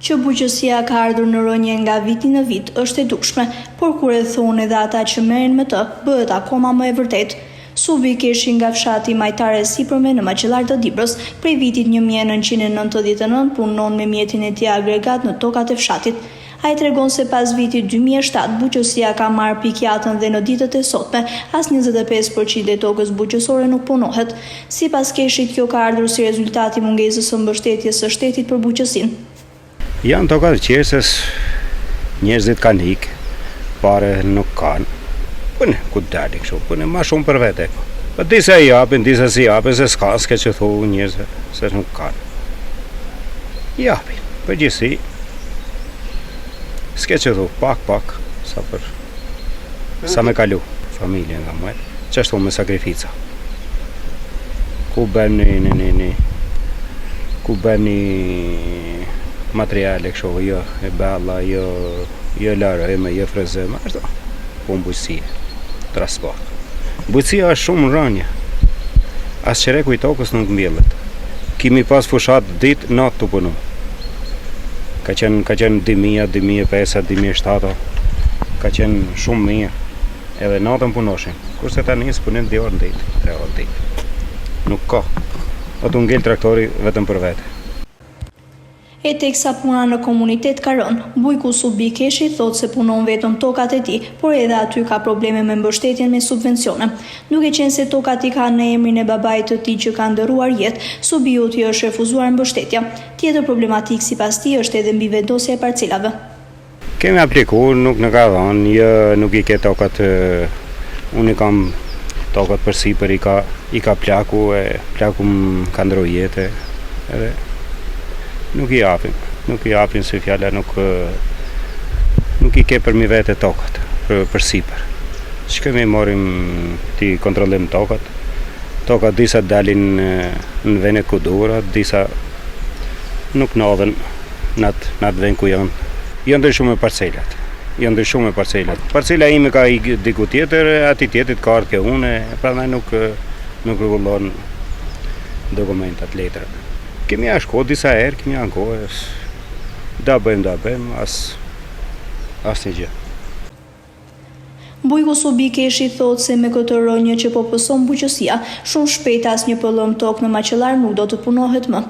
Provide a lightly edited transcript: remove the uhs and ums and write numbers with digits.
që bujqësia ka ardhur në rënje nga viti në vit është e dukshme, por kur e thonë edhe ata që merren me të, bëhet akoma më e vërtet. Subi Keshi nga fshati Majtare sipërme në Maqellar të Dibrës, prej vitit 1999 punon me mjetin e tij agregat në tokat e fshatit. Ai tregon se pas vitit 2007 bujqësia ka marrë pikjatën dhe në ditët e sotme as 25% e tokës bujqësore nuk punohet. Sipas Keshit, kjo ka ardhur si rezultat i mungesës së mbështetjes së shtetit për bujqësinë. Janë toka të qersës, njerëzit kanë ikë, pare nuk kanë. Pëne, ku të dalin kështu, pëne ma shumë për vete. Për disa i japin, disa si japin, se s'ka s'ke që thohu njerëzve, se nuk kanë. Japin, përgjithsi, s'ke që thohu, pak, sa me kalu, familje nga mëjt, që ashtu me sakrifica. Ku bën një materiale kështu, jo e balla, jo lërëme, jo frezëme, ashtu, po në bujqësie. Transport. Bujqësia është shumë rënje. As qereku i tokës nuk mbjellet. Kimi pas fushat ditë, natë të punu. Ka qenë 2.000, 2.500, 2.700. Ka qenë shumë mirë. Edhe natën punoshin. Kurse ta njësë punim 2 orë në ditë, 3 orë në ditë. Nuk ka. O të ngell traktori vetëm për vete. E teksa puna në komunitet ka rënë, Bujku Subi Keshi thot se punon vetëm tokat e tij, por edhe aty ka probleme me mbështetjen me subvencione. Duke qenë se tokat i ka në emrin e babait të tij që ka ndëruar jetë, Subiut i është refuzuar mbështetja. Tjetër problematik sipas tij është edhe mbi vendosja e parcelave. Kemi aplikuar, nuk në ka dhënë, nuk i ke tokat, unë i kam tokat për sipër, i ka plaku, plaku më ka ndëruar jetë, edhe nuk i japin se fjala nuk i ke për mi vete tokat për sipër. Që kemi morim ti kontrollim tokat disa dalin në venet ku duhet, disa nuk nodhen në atë vend ku janë. Janë ndryshuar me parcelat. Parcela ime ka diku tjetër, ati tjetrit ka ardhur ke une, prandaj nuk rregullon dokumentat, letrat. Kemi shko disa herë, kemi ankohë, da bëjmë, as një gjë. Bujku Subi Keshi thot se me këtë rënje që po pëson bujqësia, shumë shpejt as një pëllëm tokë në Maqellar nuk do të punohet më.